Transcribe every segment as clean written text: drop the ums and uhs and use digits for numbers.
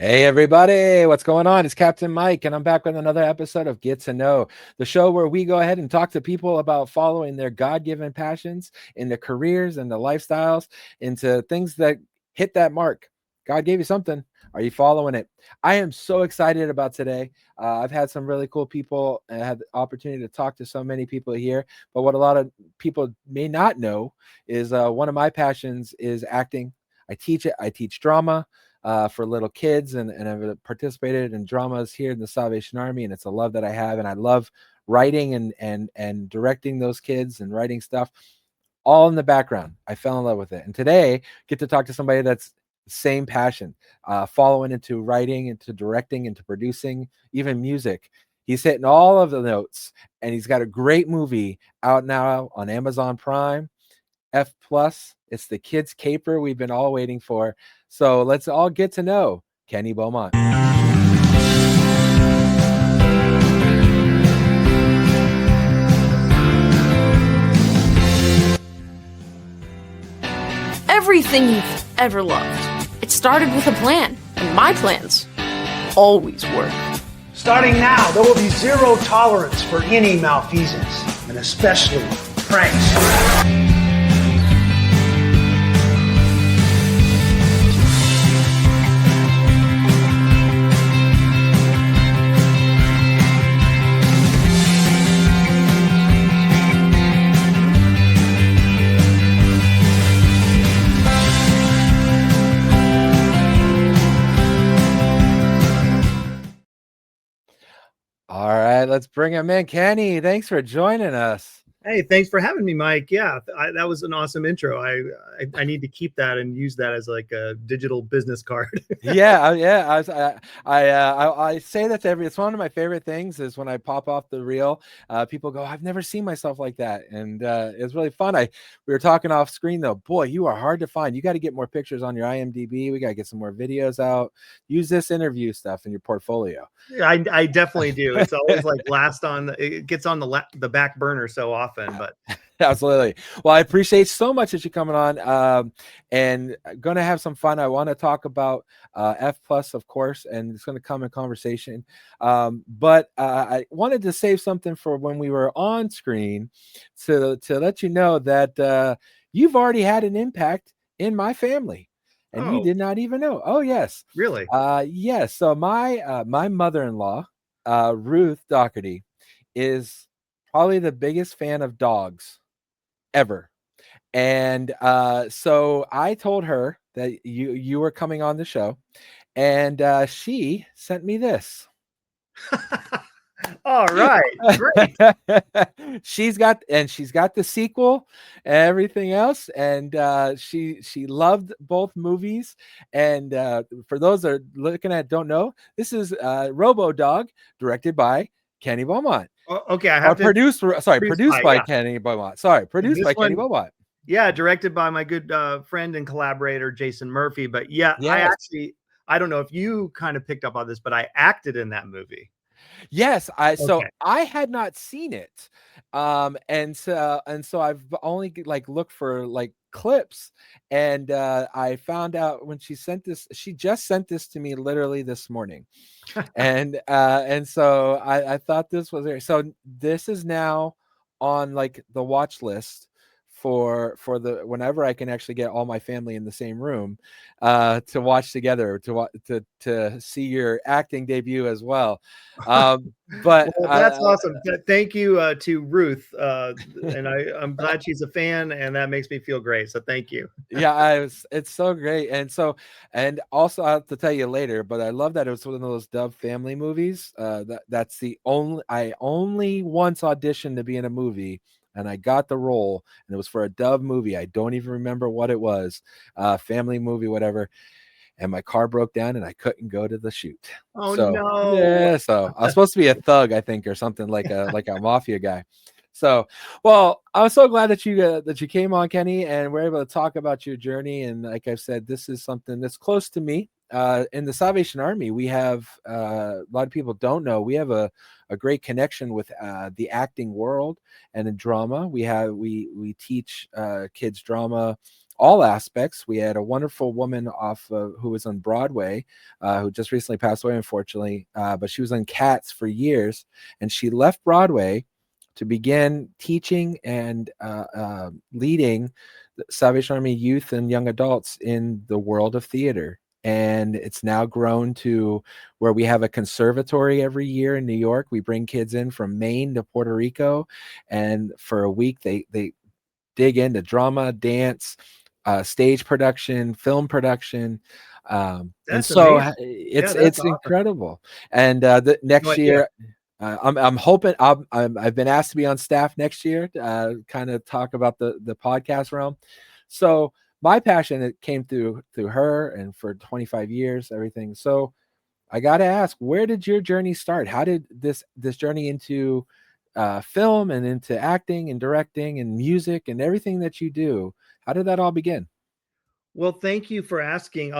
Hey everybody, what's going on? It's Captain Mike, and I'm back with another episode of Get to Know, the show where we go ahead and talk to people about following their God-given passions in their careers and the lifestyles into things that hit that mark. God gave you something. Are you following it? I am so excited about today. I've had some really cool people and had the opportunity to talk to so many people here. But what a lot of people may not know is one of my passions is acting. I teach it. I teach drama for little kids, and I've participated in dramas here in the Salvation Army, and it's a love that I have, and I love writing and directing those kids and writing stuff all in the background. I fell in love with it, and today get to talk to somebody that's same passion, following into writing, into directing, into producing, even music. He's hitting all of the notes, and he's got a great movie out now on Amazon Prime. F plus. It's the kids caper we've been all waiting for. So let's all get to know Kenny Beaumont. Everything you've ever loved. It started with a plan, and my plans always work. Starting now, there will be zero tolerance for any malfeasance, and especially pranks. All right, let's bring him in. Kenny, thanks for joining us. Hey, thanks for having me, Mike. Yeah, that was an awesome intro. I need to keep that and use that as like a digital business card. Yeah. I say that to it's one of my favorite things is when I pop off the reel. People go, I've never seen myself like that, and it's really fun. We were talking off screen though. Boy, you are hard to find. You got to get more pictures on your IMDb. We got to get some more videos out. Use this interview stuff in your portfolio. Yeah, I definitely do. It's always like it gets on the back burner so often, but absolutely. Well, I appreciate so much that you're coming on, and going to have some fun. I want to talk about F plus, of course, and it's going to come in conversation. But I wanted to save something for when we were on screen to let you know that you've already had an impact in my family, and you did not even know. Oh, yes. Really? Yes. So my mother-in-law, Ruth Doherty, is probably the biggest fan of dogs ever. And so I told her that you were coming on the show, and she sent me this. All right, great. she's got the sequel and everything else, and she loved both movies. And for those that are looking at don't know, this is Robo Dog, directed by Kenny Beaumont. Okay, I have produced by Kenny Beaumont. Produced by Kenny Beaumont. Yeah, directed by my good friend and collaborator Jason Murphy. But yeah, yes. I don't know if you kind of picked up on this, but I acted in that movie. Yes, so I had not seen it, and so I've only looked for clips, and I found out when she sent this. She just sent this to me literally this morning, and so I thought this was there. So this is now on the watch list for the whenever I can actually get all my family in the same room to watch together, to see your acting debut as well. But that's awesome. Thank you to Ruth, and I'm glad she's a fan, and that makes me feel great. So thank you. Yeah, it's so great, and also I have to tell you later, but I love that it was one of those Dove family movies. That's the I only once auditioned to be in a movie, and I got the role, and it was for a Dove movie. I don't even remember what it was, family movie, whatever. And my car broke down, and I couldn't go to the shoot. Oh, no. Yeah, so I was supposed to be a thug, I think, or something like a mafia guy. So, well, I was so glad that you came on, Kenny, and we're able to talk about your journey. And like I've said, this is something that's close to me. In the Salvation Army, we have a lot of people don't know, we have a great connection with the acting world and in drama. We teach kids drama all aspects. We had a wonderful woman who was on Broadway, who just recently passed away, unfortunately, but she was on Cats for years, and she left Broadway to begin teaching and leading the Salvation Army youth and young adults in the world of theater. And it's now grown to where we have a conservatory every year in New York. We bring kids in from Maine to Puerto Rico, and for a week they dig into drama, dance, stage production, film production. And That's so amazing. it's Yeah, that's awesome. incredible. And the next But, year, I'm hoping I've been asked to be on staff next year, kind of talk about the podcast realm. So my passion, it came through her, and for 25 years, everything. So I got to ask, where did your journey start? How did this journey into film and into acting and directing and music and everything that you do, how did that all begin? Well, thank you for asking.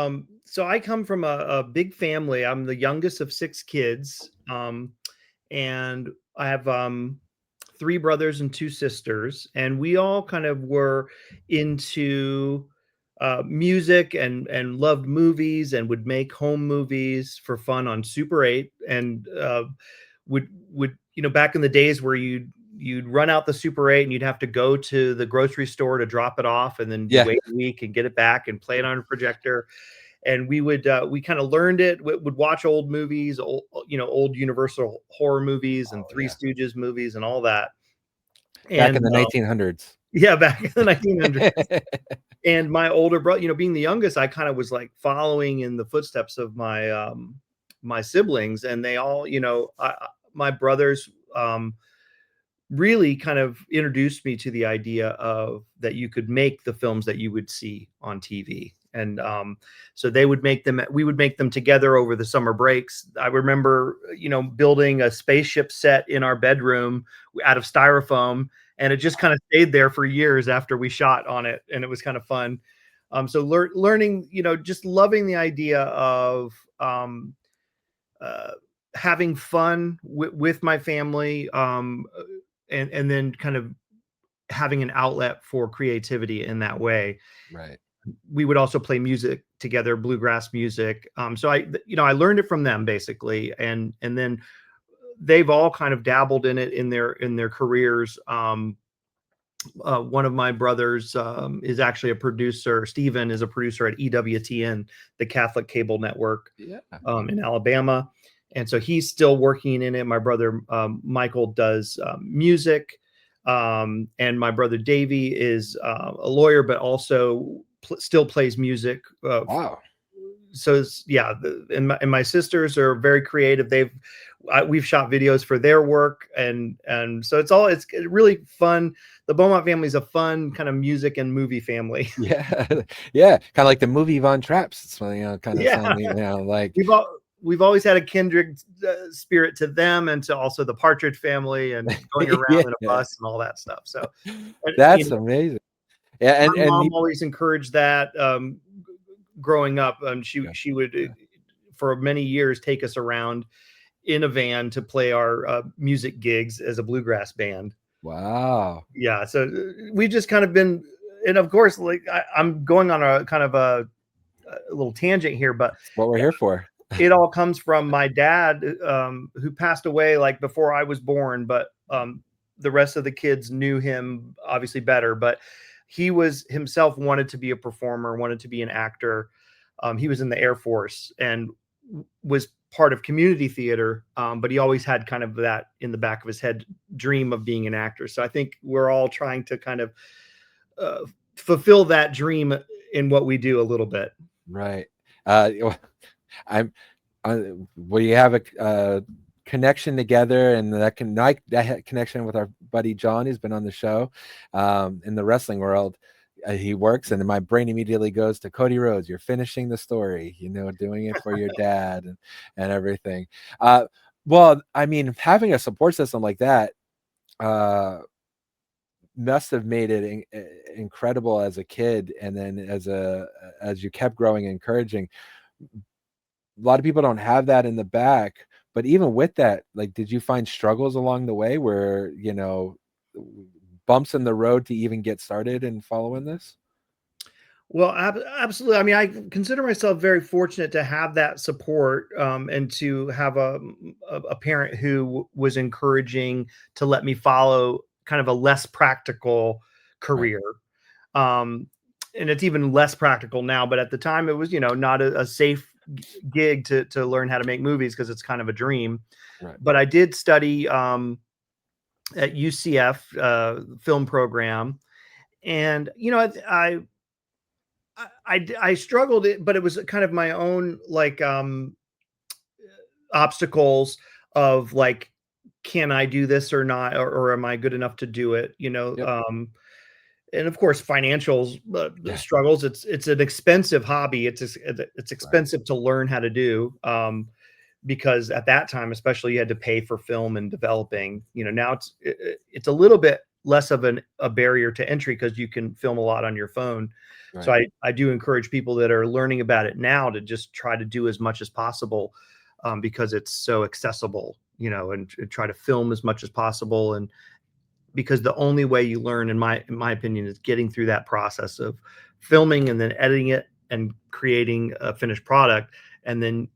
So I come from a big family. I'm the youngest of 6 kids. And I have 3 brothers and 2 sisters, and we all kind of were into music and loved movies and would make home movies for fun on Super 8, and would back in the days where you'd run out the Super 8 and you'd have to go to the grocery store to drop it off, and then you Yeah. wait a week and get it back and play it on a projector. And we kind of learned it. Would watch old movies, old Universal horror movies and Three Yeah. Stooges movies and all that. Back in And the 1900s. yeah, back in the 1900s. And my older brother, being the youngest, I kind of was like following in the footsteps of my siblings, and they all, my brothers really kind of introduced me to the idea of that you could make the films that you would see on TV. And so we would make them together over the summer breaks. I remember, building a spaceship set in our bedroom out of styrofoam, and it just kind of stayed there for years after we shot on it. And it was kind of fun. So learning, just loving the idea of having fun with my family, and then kind of having an outlet for creativity in that way. Right. We would also play music together, bluegrass music. So I learned it from them basically, and then they've all kind of dabbled in it in their careers. One of my brothers is actually a producer. Steven is a producer at EWTN, the Catholic cable network, in Alabama. And so he's still working in it. My brother Michael does music, and my brother Davey is a lawyer, but also still plays music. Wow. So and my sisters are very creative. We've shot videos for their work, and so it's really fun. The Beaumont family is a fun kind of music and movie family. Yeah. Yeah. Kind of like the movie Von Traps. It's kind of sounding, like We've always had a kindred spirit to them, and to also the Partridge Family, and going around Yeah. in a bus and all that stuff. So that's amazing. Yeah. my mom always encouraged that. Growing up, she would for many years take us around in a van to play our music gigs as a bluegrass band. Wow. Yeah, so we've just kind of been, and of course, like I'm going on a kind of a little tangent here, but that's what we're here for. It all comes from my dad, who passed away like before I was born, but the rest of the kids knew him obviously better, but he was himself wanted to be a performer, wanted to be an actor. He was in the Air Force and was part of community theater, but he always had kind of that in the back of his head dream of being an actor. So I think we're all trying to kind of fulfill that dream in what we do a little bit. Right. We have a connection together, and that connection with our buddy John, who's been on the show, in the wrestling world. He works, and my brain immediately goes to Cody Rhodes. You're finishing the story, doing it for your dad and everything. Well, I mean, having a support system like that must have made it incredible as a kid, and then as you kept growing and encouraging. A lot of people don't have that in the back, but even with that, like, did you find struggles along the way where, bumps in the road to even get started in following this? Well, absolutely. I mean, I consider myself very fortunate to have that support, and to have a parent who was encouraging to let me follow kind of a less practical Right. career. Um, and it's even less practical now, but at the time it was, not a safe gig to learn how to make movies because it's kind of a dream. Right. But I did study at UCF film program, and I struggled it, but it was kind of my own like obstacles of like, can I do this or not, or am I good enough to do it? Yep. And of course, financials Yeah. struggles. It's an expensive hobby. It's Right. expensive to learn how to do. Because at that time, especially, you had to pay for film and developing. Now it's a little bit less of a barrier to entry because you can film a lot on your phone. So Right. I do encourage people that are learning about it now to just try to do as much as possible, because it's so accessible, and try to film as much as possible. And because the only way you learn, in my opinion, is getting through that process of filming and then editing it and creating a finished product, and then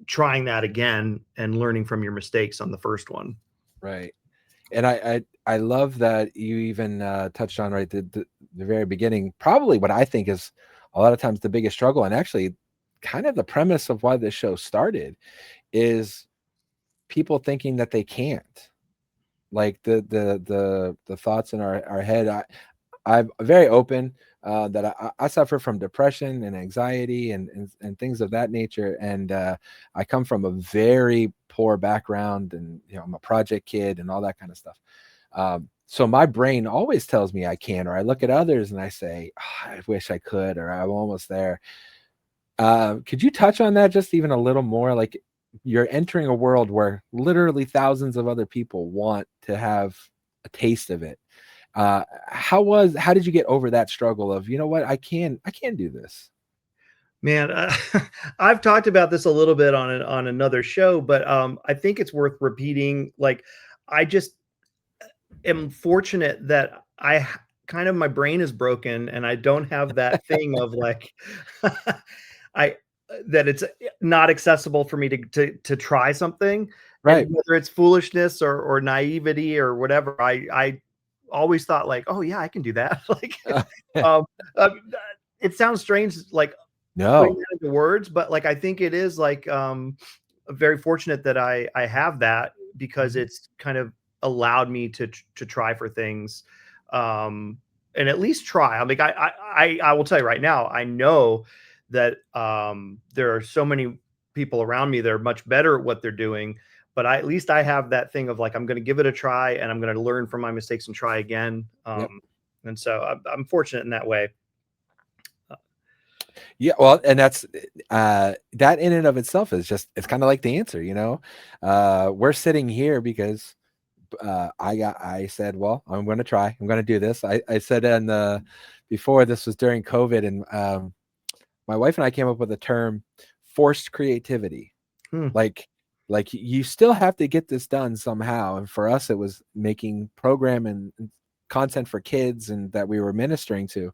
trying that again and learning from your mistakes on the first one. Right. And I love that you even touched on right the very beginning. Probably what I think is a lot of times the biggest struggle, and actually kind of the premise of why this show started, is people thinking that they can't. Like the thoughts in our head. I'm very open that I suffer from depression and anxiety and things of that nature. And I come from a very poor background, and I'm a project kid and all that kind of stuff. So my brain always tells me I can, or I look at others and I say, "Oh, I wish I could," or I'm almost there. Could you touch on that just even a little more? Like, you're entering a world where literally thousands of other people want to have a taste of it. How did you get over that struggle of, what, I can do this? Man, I've talked about this a little bit on another show, but I think it's worth repeating. Like, I just am fortunate that kind of my brain is broken and I don't have that thing of like, I that it's not accessible for me to try something, and Right. whether it's foolishness or naivety or whatever, I always thought like, oh yeah, I can do that. Like, Uh, um, uh, it sounds strange, like putting no. that into words, but like I think it is like very fortunate that I have that, because Mhm. it's kind of allowed me to try for things, um, and at least try. I mean, I will tell you right now, I know that there are so many people around me that are much better at what they're doing, but at least I have that thing of like, I'm going to give it a try and I'm going to learn from my mistakes and try again. Yep. And so I'm fortunate in that way. Yeah, well, and that's that in and of itself is just, it's kind of like the answer, we're sitting here because I said, well, I'm going to try. I'm going to do this. I said in the before, this was during COVID, and my wife and I came up with a term, forced creativity. Hmm. Like like you still have to get this done somehow. And for us, it was making program and content for kids and that we were ministering to.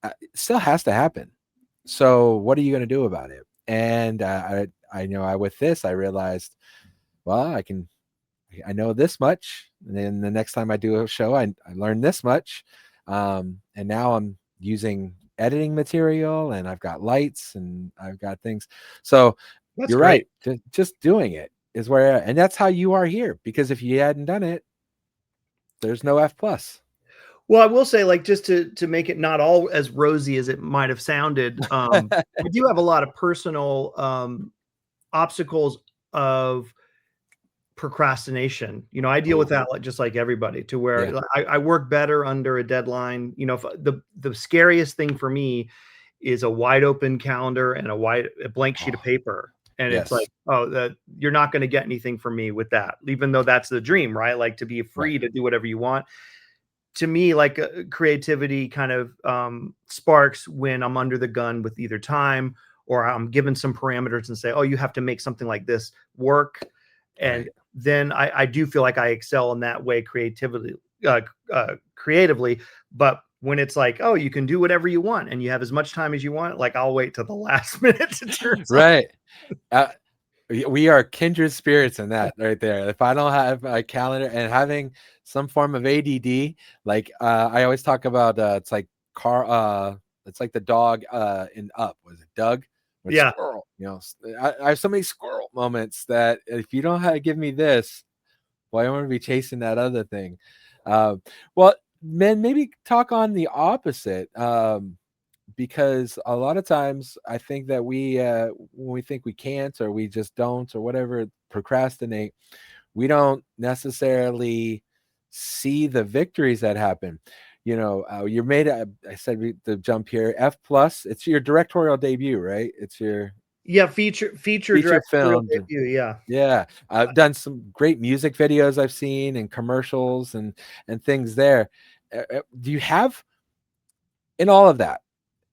It still has to happen. So what are you going to do about it? And I know with this, I realized, well, I know this much, and then the next time I do a show, I learn this much, and now I'm using editing material, and I've got lights, and I've got things. So That's you're great. right, just doing it is where, and that's how you are here. Because if you hadn't done it, there's no F plus. Well, I will say, like, just to make it not all as rosy as it might have sounded, I do have a lot of personal obstacles of procrastination. I deal with Oh, that like just like everybody, to where yeah. I work better under a deadline. If the scariest thing for me is a wide open calendar and a blank sheet of Oh, paper. And it's like, yes. oh, you're not going to get anything from me with that, even though that's the dream, right? Like, to be Right. free to do whatever you want. To me, like, creativity kind of sparks when I'm under the gun with either time, or I'm given some parameters and say, oh, you have to make something like this work. And Right. then I do feel like I excel in that way, creatively, creatively. But when it's like, oh, you can do whatever you want and you have as much time as you want, like I'll wait till the last minute to turn Right. We are kindred spirits in that right there. If I don't have a calendar and having some form of ADD, like I always talk about, it's like it's like the dog in Up. Was it Doug? With Yeah. Squirrel. I have so many squirrel moments that if you don't have to give me this, well, I want to be chasing that other thing. Well, man, maybe talk on the opposite. Because a lot of times I think that when we think we can't or we just don't or whatever, procrastinate, we don't necessarily see the victories that happen. You're made, I said the jump here, F plus, it's your directorial debut, right? It's your feature directorial film. debut. Yeah. I've done some great music videos I've seen and commercials and things there. Do you have in all of that?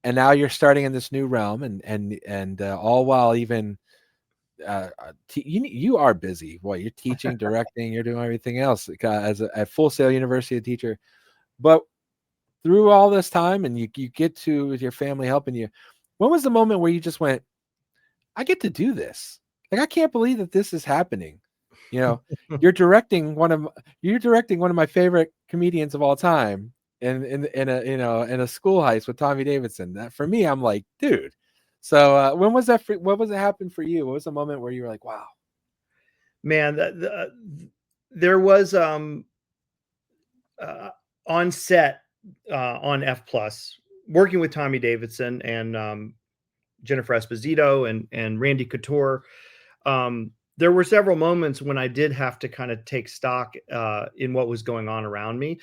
And now you're starting in this new realm and all while even you are busy. Boy, you're teaching, directing, you're doing everything else as a Full Sail University teacher. But through all this time and you get to with your family helping you, when was the moment where you just went, I get to do this? Like, I can't believe that this is happening. You're directing one of my favorite comedians of all time in a school heist with Tommy Davidson. That for me, I'm like, dude. So when was that? What was it happen for you? What was the moment where you were like, wow, Man, there was on set on F plus working with Tommy Davidson and Jennifer Esposito and Randy Couture. There were several moments when I did have to kind of take stock in what was going on around me.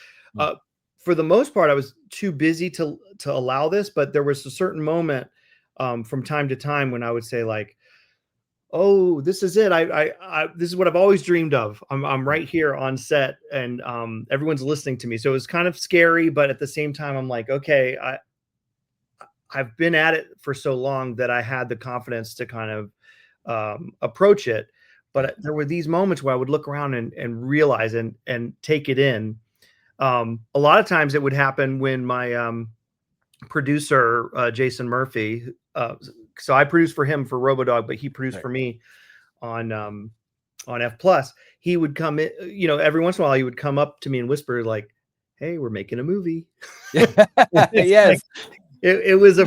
For the most part, I was too busy to allow this, but there was a certain moment from time to time when I would say like, oh, this is it. This is what I've always dreamed of. I'm right here on set and everyone's listening to me. So it was kind of scary, but at the same time, I'm like, okay, I've been at it for so long that I had the confidence to kind of approach it. But there were these moments where I would look around and realize and take it in. A lot of times it would happen when my producer, Jason Murphy, so I produced for him for RoboDog, but he produced for me on F plus. He would come in, every once in a while he would come up to me and whisper like, hey, we're making a movie. Yes. Like, it was a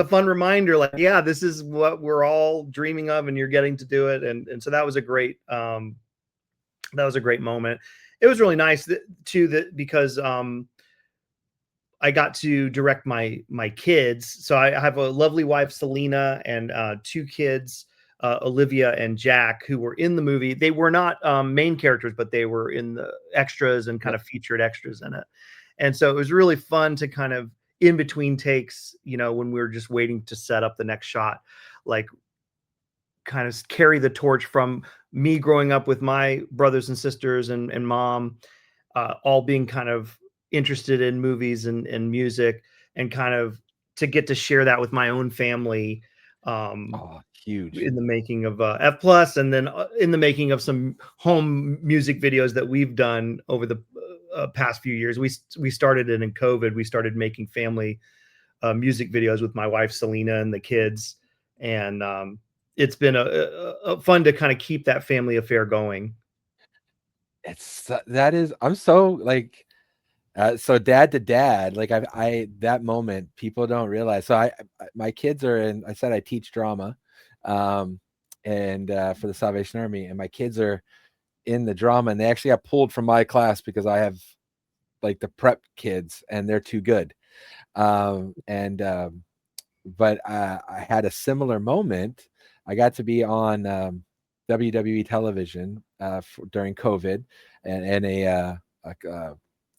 fun reminder. Like, yeah, this is what we're all dreaming of, and you're getting to do it. And so that was a great moment. It was really nice because I got to direct my kids. So I have a lovely wife, Selena, and two kids, Olivia and Jack, who were in the movie. They were not main characters, but they were in the extras and kind of featured extras in it. And so it was really fun to kind of in between takes, when we were just waiting to set up the next shot, like kind of carry the torch from me growing up with my brothers and sisters and mom, all being kind of interested in movies and music, and kind of to get to share that with my own family. Huge in the making of F plus, and then in the making of some home music videos that we've done over the past few years. We started it in COVID. We started making family music videos with my wife Selena and the kids, and it's been a fun to kind of keep that family affair going. I'm so like so dad to dad, like I that moment people don't realize. So my kids are I said I teach drama and for the Salvation Army, and my kids are in the drama, and they actually got pulled from my class because I have like the prep kids and they're too good. But I had a similar moment. I got to be on WWE television during COVID and a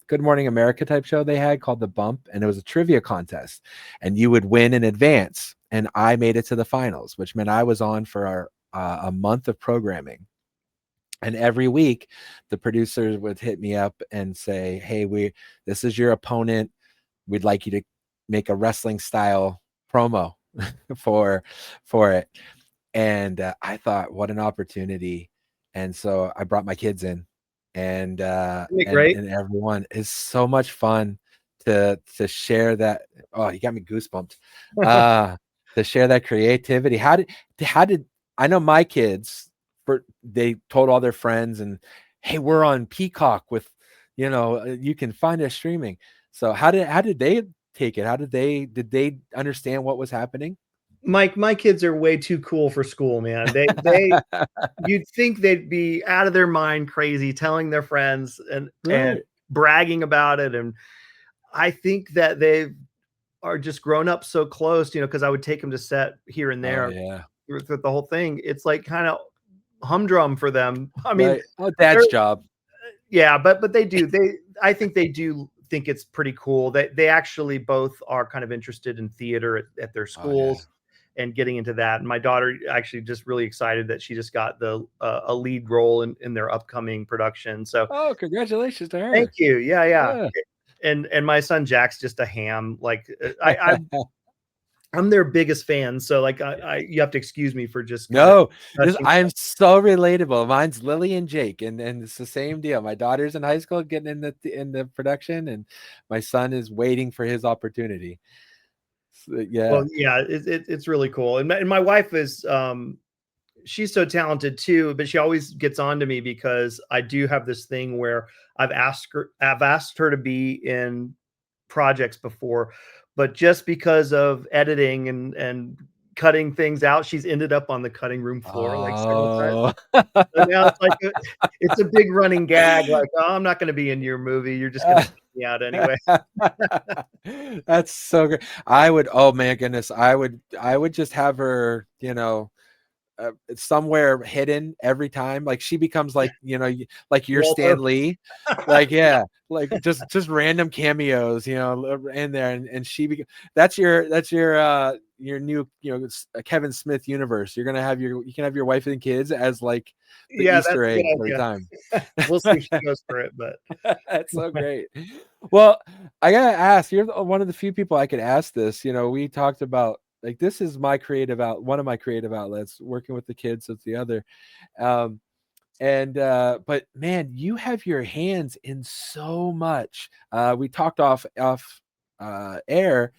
Good Morning America type show they had called The Bump, and it was a trivia contest, and you would win in advance. And I made it to the finals, which meant I was on for a month of programming. And every week, the producers would hit me up and say, "Hey, this is your opponent. We'd like you to make a wrestling style promo for it." And I thought, what an opportunity! And so I brought my kids in, and Great. and everyone is so much fun to share that. Oh, you got me goosebumped. To share that creativity. How did I know my kids, they told all their friends, and hey, we're on Peacock with, you can find us streaming. So how did they take it? Did they understand what was happening? Mike, my kids are way too cool for school, man. They you'd think they'd be out of their mind crazy telling their friends and Right. bragging about it. And I think that they are just grown up so close, because I would take them to set here and Oh there yeah. with the whole thing. It's like kind of humdrum for them. I mean, Right. Oh, dad's job. yeah, but they do. I think they do think it's pretty cool. They actually both are kind of interested in theater at their Oh yeah. schools and getting into that. And my daughter actually just really excited that she just got the a lead role in their upcoming production. So Oh, congratulations to thank her. you. Yeah, yeah. Yeah. And my son Jack's just a ham. Like I'm their biggest fan. So like you have to excuse me for just kind of No, touching. I am so relatable. Mine's Lily and Jake, and it's the same deal. My daughter's in high school getting in the production, and my son is waiting for his opportunity. So, yeah. Well, yeah, it's really cool. And my wife is she's so talented too, but she always gets on to me because I do have this thing where I've asked her to be in projects before, but just because of editing and cutting things out, she's ended up on the cutting room floor like several times. Oh. So now it's like it's a big running gag, like, oh, I'm not going to be in your movie. You're just going to me out anyway. That's so good. Oh my goodness, I would just have her, somewhere hidden every time. Like she becomes like, like your Walter. Stan Lee, like, yeah, like just random cameos, in there, and that's your new, Kevin Smith universe. You can have your wife and kids as like the Yeah, Easter that's a egg good every idea. time. We'll see if she goes for it, but That's so great. Well, I gotta ask, you're one of the few people I could ask this. We talked about, like, this is one of my creative outlets. Working with the kids, that's the other. Um, but man, you have your hands in so much. We talked off air.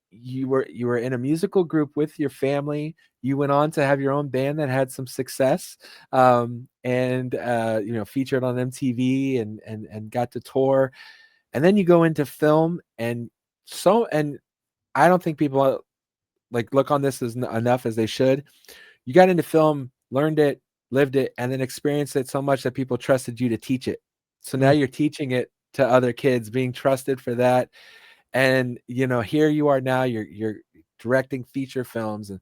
You were in a musical group with your family. You went on to have your own band that had some success, and featured on MTV and got to tour. And then you go into film, and I don't think people like look on this as enough as they should. You got into film, learned it, lived it, and then experienced it so much that people trusted you to teach it. So now you're teaching it to other kids, being trusted for that. And here you are now, you're directing feature films. And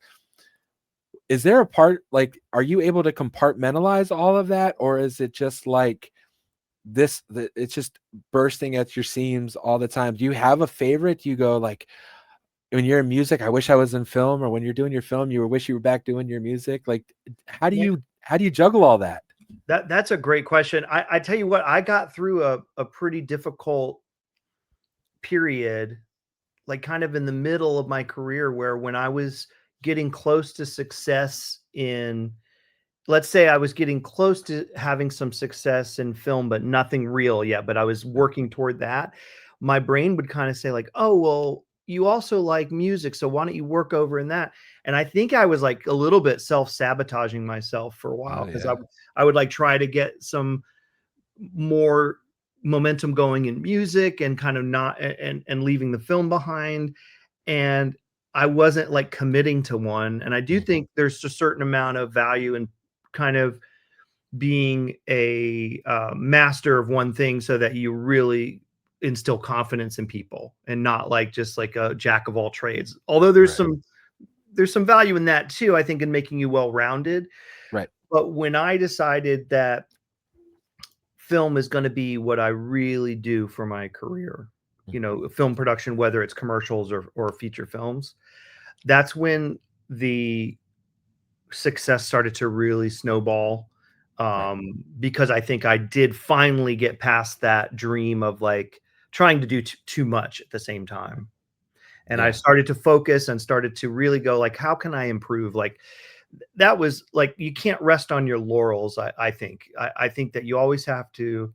is there a part, like, are you able to compartmentalize all of that, or is it just like it's just bursting at your seams all the time? Do you have a favorite? Do you go like, when you're in music, I wish I was in film, or when you're doing your film, you wish you were back doing your music? Like, how do you juggle all that? that's a great question. I tell you what, I got through a pretty difficult period, like kind of in the middle of my career, where when I was getting close to success in, let's say I was getting close to having some success in film, but nothing real yet, but I was working toward that. My brain would kind of say like, oh, well, you also like music, so why don't you work over in that? And I think I was like a little bit self-sabotaging myself for a Oh while because yeah. I would like try to get some more momentum going in music and kind of not and leaving the film behind. And I wasn't like committing to one. And I do Mhm. think there's a certain amount of value in kind of being a master of one thing so that you really instill confidence in people and not like just like a jack of all trades. Although Right. there's some value in that too, I think, in making you well-rounded. Right. But when I decided that film is going to be what I really do for my career, Mhm. film production, whether it's commercials or feature films, that's when the success started to really snowball. Right. Because I think I did finally get past that dream of like trying to do too much at the same time. And I Yeah. started to focus and started to really go like, how can I improve? Like that was like, you can't rest on your laurels. I think that you always have to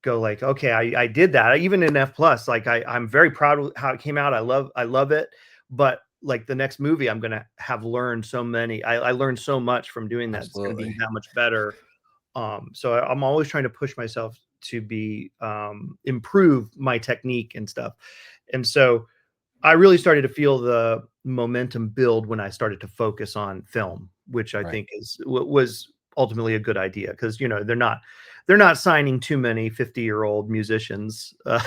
go like, okay, I did that. Even in F plus, like I'm very proud of how it came out. I love it. But like the next movie, I'm gonna have learned so many. I learned so much from doing that. It's gonna be Absolutely. that much better. So I'm always trying to push myself to be improve my technique and stuff. And so I really started to feel the momentum build when I started to focus on film, which I Right. think was ultimately a good idea, because they're not signing too many 50-year-old musicians. I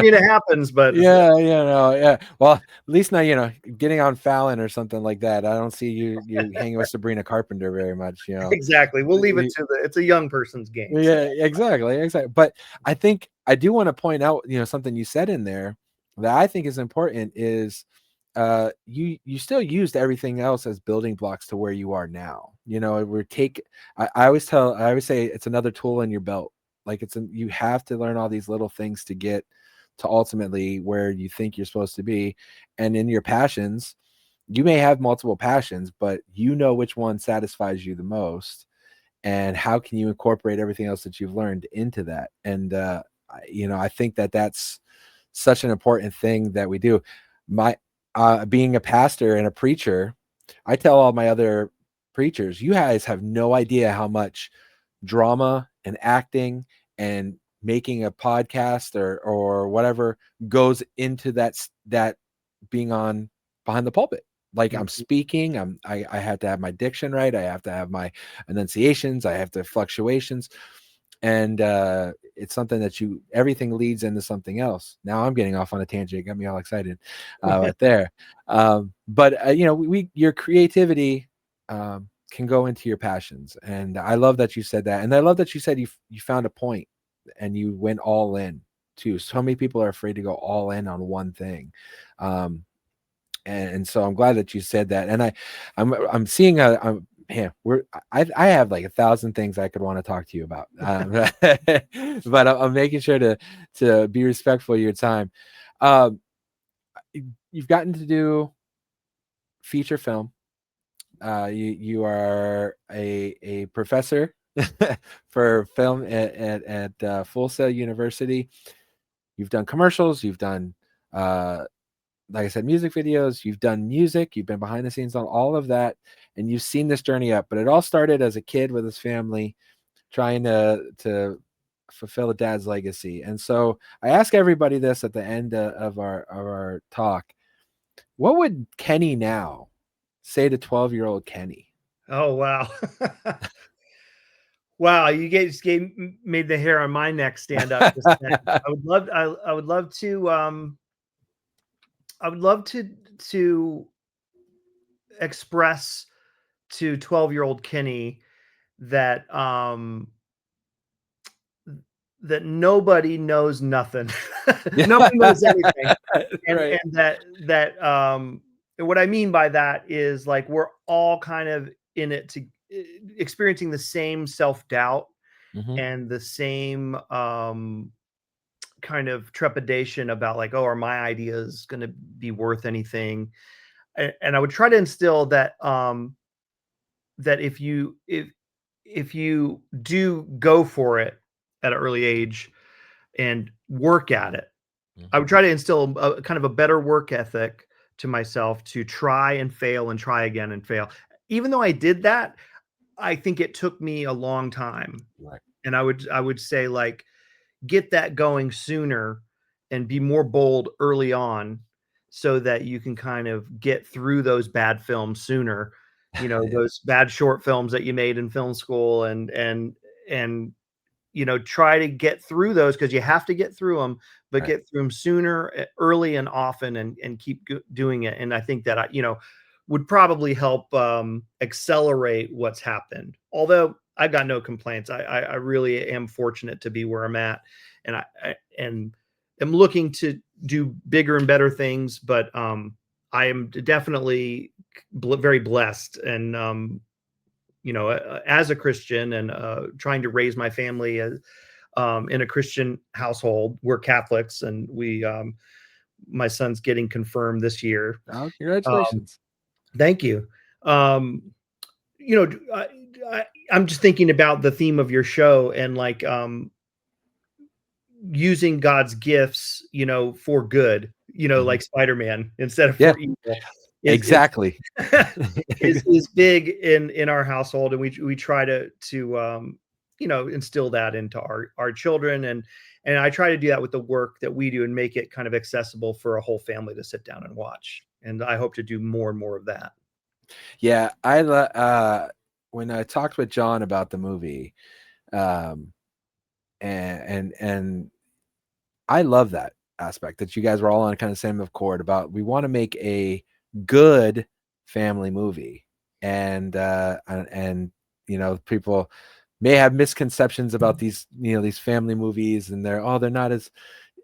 mean, it happens, but it's Yeah, no, yeah. Well, at least now, getting on Fallon or something like that. I don't see you hanging with Sabrina Carpenter very much, exactly. We'll leave it to it's a young person's game. So. Yeah, exactly. But I think I do want to point out, something you said in there that I think is important is you still used everything else as building blocks to where you are now. I always say it's another tool in your belt. Like you have to learn all these little things to get to ultimately where you think you're supposed to be. And in your passions, you may have multiple passions, but which one satisfies you the most, and how can you incorporate everything else that you've learned into that. And I think that that's such an important thing that we do. My being a pastor and a preacher, I tell all my other preachers, you guys have no idea how much drama and acting and making a podcast or whatever goes into that being on behind the pulpit. Like, I'm speaking, I have to have my diction right, I have to have my enunciations, I have to fluctuations, and it's something that everything leads into something else. Now I'm getting off on a tangent, got me all excited right there. But your creativity can go into your passions, and I love that you said that, and I love that you said you found a point and you went all in too. So many people are afraid to go all in on one thing. And so I'm glad that you said that. And I'm seeing I have like 1,000 things I could want to talk to you about, but I'm making sure to be respectful of your time. You've gotten to do feature film. You are a professor for film at Full Sail University. You've done commercials. You've done like I said, music videos, you've done music, you've been behind the scenes on all of that, and you've seen this journey up. But it all started as a kid with his family trying to fulfill a dad's legacy. And so I ask everybody this at the end of our talk: what would Kenny now say to 12-year-old Kenny? Oh, wow. Wow, you guys made the hair on my neck stand up. I would love to express to 12-year-old Kenny that that nobody knows nothing. Nobody knows anything. And Right. and what I mean by that is, like, we're all kind of in it to experiencing the same self-doubt Mm-hmm. and the same kind of trepidation about, like, oh, are my ideas going to be worth anything? And I would try to instill that that if you do go for it at an early age and work at it, I would try to instill a kind of a better work ethic to myself, to try and fail and try again and fail. Even though I did that, I think it took me a long time. Right. And I would say, like, get that going sooner and be more bold early on, so that you can kind of get through those bad films sooner. Those bad short films that you made in film school, and try to get through those, because you have to get through them, but Right. get through them sooner, early and often, and keep doing it. And I think that would probably help accelerate what's happened. Although I've got no complaints. I really am fortunate to be where I'm at, and I am looking to do bigger and better things. But I am definitely very blessed, and as a Christian, and trying to raise my family as in a Christian household. We're Catholics, and my son's getting confirmed this year. Oh, Um, congratulations. thank you. Um, you know, I, I'm just thinking about the theme of your show, and like using God's gifts, for good, like Spider-Man instead of Yeah, for evil, exactly. is big in our household, and we try to instill that into our children, and I try to do that with the work that we do and make it kind of accessible for a whole family to sit down and watch. And I hope to do more and more of that. Yeah, when I talked with John about the movie, um, and I love that aspect that you guys were all on kind of same accord about we want to make a good family movie, and people may have misconceptions about these these family movies, and they're not as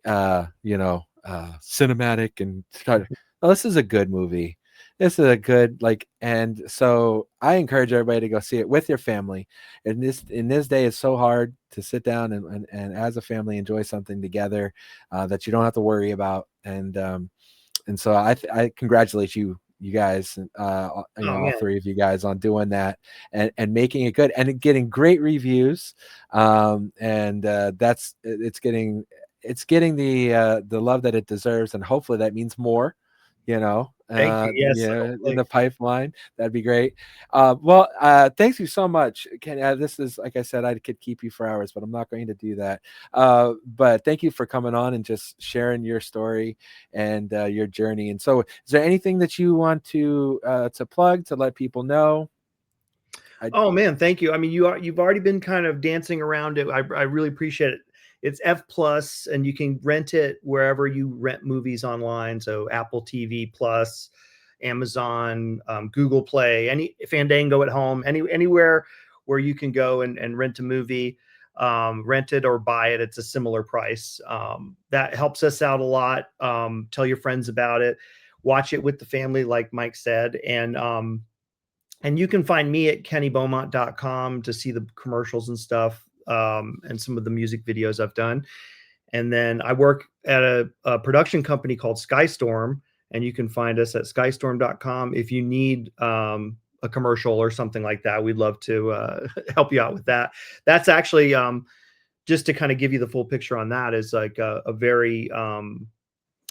cinematic and well, this is a good movie. This is a good and so I encourage everybody to go see it with your family. And in this day, it's so hard to sit down and as a family enjoy something together that you don't have to worry about. And so I congratulate you guys, Oh, all man. three of you guys on doing that and making it good and getting great reviews. It's getting the love that it deserves, and hopefully that means more, Thank you. Yes. in the pipeline. That'd be great. Thanks you so much, Ken. This is, like I said, I could keep you for hours, but I'm not going to do that. But thank you for coming on and just sharing your story and your journey. And so, is there anything that you want to plug to let people know? Oh man, thank you. I mean, you've already been kind of dancing around it. I really appreciate it. It's F Plus, and you can rent it wherever you rent movies online. So Apple TV Plus, Amazon, Google Play, any Fandango at home, anywhere where you can go and rent a movie, rent it or buy it. It's a similar price. That helps us out a lot. Tell your friends about it. Watch it with the family, like Mike said, and you can find me at kennybeaumont.com to see the commercials and stuff, and some of the music videos I've done. And then I work at a production company called Skystorm, and you can find us at skystorm.com. If you need a commercial or something like that, we'd love to help you out with that. That's actually, just to kind of give you the full picture on that, is like a very,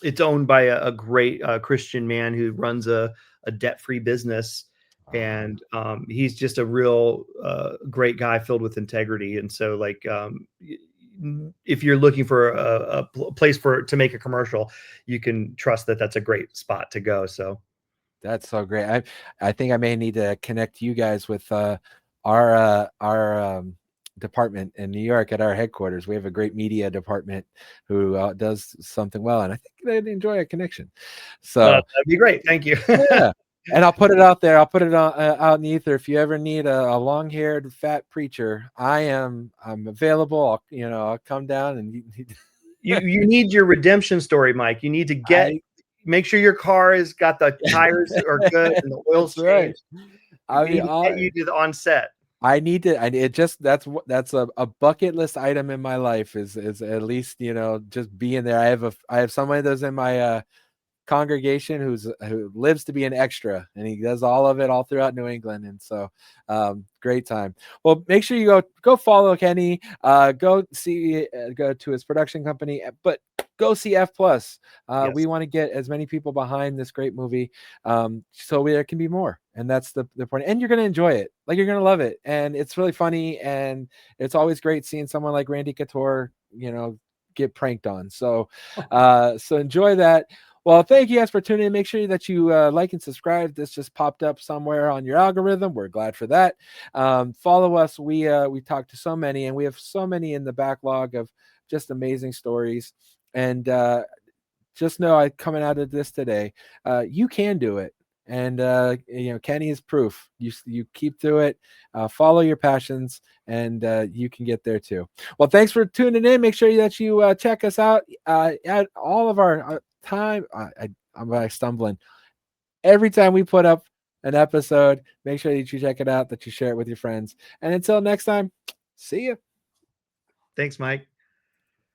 it's owned by a great Christian man who runs a debt-free business. And he's just a real great guy filled with integrity. And so if you're looking for a place to make a commercial, you can trust that that's a great spot to go. So that's so great. I think I may need to connect you guys with our department in New York at our headquarters. We have a great media department who does something well, and I think they'd enjoy a connection. So that'd be great. Thank you. Yeah. And I'll put it out there. I'll put it on out in the ether. If you ever need a long-haired fat preacher, I'm available. I'll come down and you need your redemption story, Mike. You need to make sure your car has got the tires are good and the oil's changed. Get you to the on set. I need to. That's a bucket list item in my life. Is at least just being there. I have somebody that's in my congregation who lives to be an extra, and he does all of it all throughout New England. And so great time. Well, make sure you go follow Kenny, go to his production company, but go see F Plus. Yes. We want to get as many people behind this great movie, so there can be more. And that's the point. And you're going to enjoy it. Like, you're going to love it. And it's really funny. And it's always great seeing someone like Randy Couture, get pranked on. So enjoy that. Well, thank you guys for tuning in. Make sure that you like and subscribe. This just popped up somewhere on your algorithm. We're glad for that. Follow us. We talked to so many, and we have so many in the backlog of just amazing stories. And just know, coming out of this today, you can do it. And Kenny is proof. You keep through it, follow your passions, and you can get there too. Well, thanks for tuning in. Make sure that you check us out at all of our time. I'm stumbling every time we put up an episode. Make sure that you check it out, that you share it with your friends. And until next time, see you. Thanks, Mike.